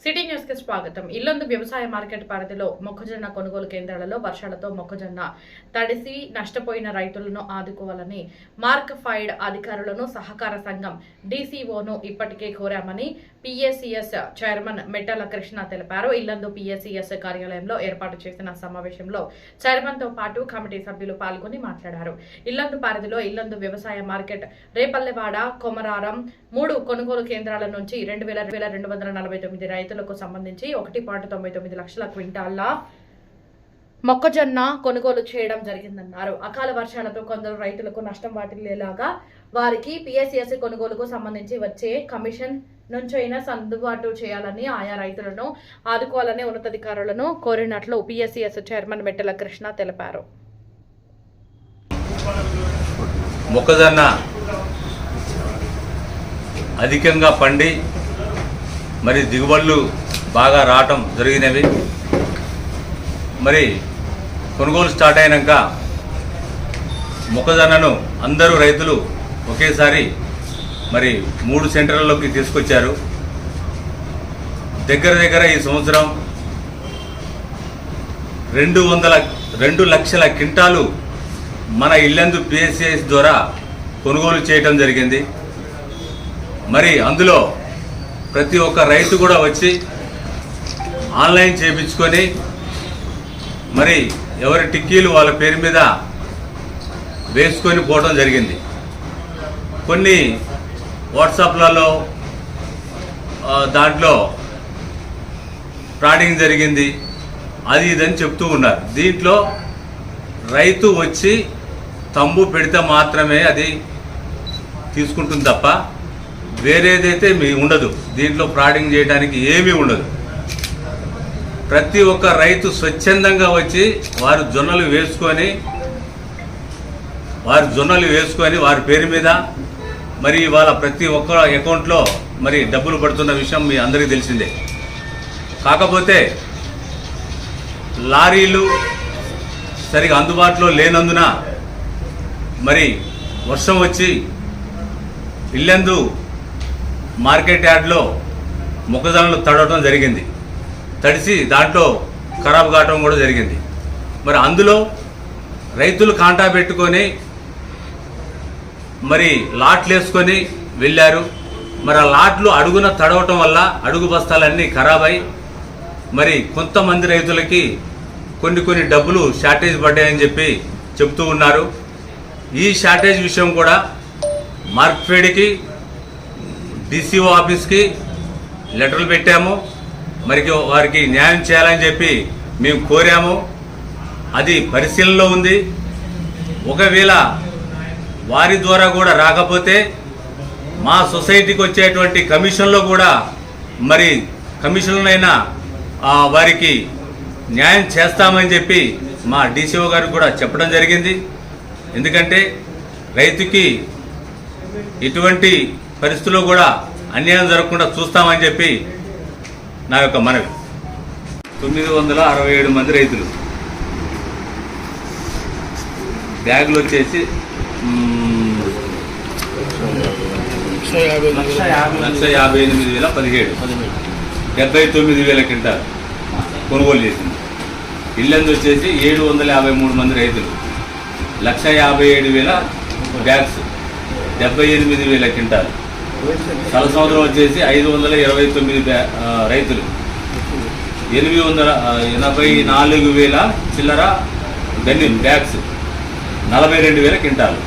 City news కి స్వాగతం. ఇల్లందు వ్యవసాయ మార్కెట్ పరిధిలో మొక్కజొన్న కొనుగోలు కేంద్రాలలో వర్షాలతో మొక్కజొన్న తడిసి నష్టపోయిన రైతులను ఆదుకోవాలని మార్క్ఫైడ్ అధికారులను సహకార సంఘం డీసీఓను ఇప్పటికే కోరామని పీఏసీఎస్ చైర్మన్ మెట్టల కృష్ణ తెలిపారు. ఇల్లందు పీఏసీఎస్ కార్యాలయంలో ఏర్పాటు చేసిన సమావేశంలో చైర్మన్ తో పాటు కమిటీ సభ్యులు పాల్గొని మాట్లాడారు. ఇల్లందు పరిధిలో ఇల్లందు వ్యవసాయ మార్కెట్, రేపల్లెవాడ, కొమరారం 3 కొనుగోలు కేంద్రాల నుంచి 2249 రైతులకు సంబంధించి 1.99 లక్షల క్వింటాళ్ల మొక్కజొన్న కొనుగోలు చేయడం జరిగిందన్నారు. అకాల వర్షాలతో కొందరు రైతులకు నష్టం వాటిల్లేలాగా వారికి పీఎస్సీఎస్ కొనుగోలుకు సంబంధించి వచ్చే కమిషన్ నుంచైనా సర్దుబాటు చేయాలని, ఆయా రైతులను ఆదుకోవాలని ఉన్నతాధికారులను కోరినట్లు పీఎస్సీఎస్ చైర్మన్ మెట్టల కృష్ణ తెలిపారు. మొక్కజొన్న అధికంగా పండి మరి దిగుబడులు బాగా రావటం జరిగినవి. మరి కొనుగోలు స్టార్ట్ అయినాక మొక్కజొన్నను అందరూ రైతులు ఒకేసారి మరి 3 సెంటర్లలోకి తీసుకొచ్చారు. దగ్గర ఈ సంవత్సరం 2 లక్షల క్వింటాలు మన ఇల్లందు పీఎస్సీఎస్ ద్వారా కొనుగోలు చేయటం జరిగింది. మరి అందులో ప్రతి ఒక్క రైతు కూడా వచ్చి ఆన్లైన్ చేయించుకొని మరి ఎవరి టిక్కీలు వాళ్ళ పేరు మీద వేసుకొని పోవడం జరిగింది. కొన్ని వాట్సాప్లలో దాంట్లో ఫ్రాడింగ్ జరిగింది, అది ఇదని చెప్తూ ఉన్నారు. దీంట్లో రైతు వచ్చి తంబు పెడితే మాత్రమే అది తీసుకుంటుంది తప్ప వేరేదైతే ఉండదు. దీంట్లో ఫ్రాడింగ్ చేయడానికి ఏమీ ఉండదు. ప్రతి ఒక్క రైతు స్వచ్ఛందంగా వచ్చి వారు జొన్నలు వేసుకొని వారి పేరు మీద మరి వాళ్ళ ప్రతి ఒక్క అకౌంట్లో మరి డబ్బులు పడుతున్న విషయం మీ అందరికీ తెలిసిందే. కాకపోతే లారీలు సరిగా అందుబాటులో లేనందున మరి వర్షం వచ్చి ఇల్లందు మార్కెట్ యార్డ్లో మొక్కజొన్నలు తడవటం జరిగింది. తడిసి దాంట్లో ఖరాబ్ కావటం కూడా జరిగింది. మరి అందులో రైతులు కాంటా పెట్టుకొని మరి లాట్లు వేసుకొని వెళ్ళారు. మరి ఆ లాట్లు అడుగున తడవటం వల్ల అడుగు బస్తాలన్నీ ఖరాబ్ అయి మరి కొంతమంది రైతులకి కొన్ని డబ్బులు షార్టేజ్ పడ్డాయని చెప్పి చెప్తూ ఉన్నారు. ఈ షార్టేజ్ విషయం కూడా మార్క్ఫెడ్కి, డీసీఓ ఆఫీస్కి లెటర్లు పెట్టాము. మరి వారికి న్యాయం చేయాలని చెప్పి మేము కోరాము. అది పరిశీలనలో ఉంది. ఒకవేళ వారి ద్వారా కూడా రాకపోతే మా సొసైటీకి వచ్చేటువంటి కమిషన్లో కూడా మరి కమిషన్లైనా వారికి న్యాయం చేస్తామని చెప్పి మా డీసీఓ గారికి కూడా చెప్పడం జరిగింది. ఎందుకంటే రైతుకి ఇటువంటి పరిస్థితుల్లో కూడా అన్యాయం జరగకుండా చూస్తామని చెప్పి నా యొక్క మనవి. 967 మంది రైతులు బ్యాగులు వచ్చేసి 1,58,017 79,000 క్వింటాలు కొనుగోలు చేసింది. ఇల్లందు వచ్చేసి 753 మంది రైతులు 1,57,000 బ్యాగ్స్ 78,000 క్వింటాలు. చాలా సంవత్సరం వచ్చేసి 529 రైతులు 884,000 చిల్లర గన్ని బ్యాగ్స్ 42,000 క్వింటాలు.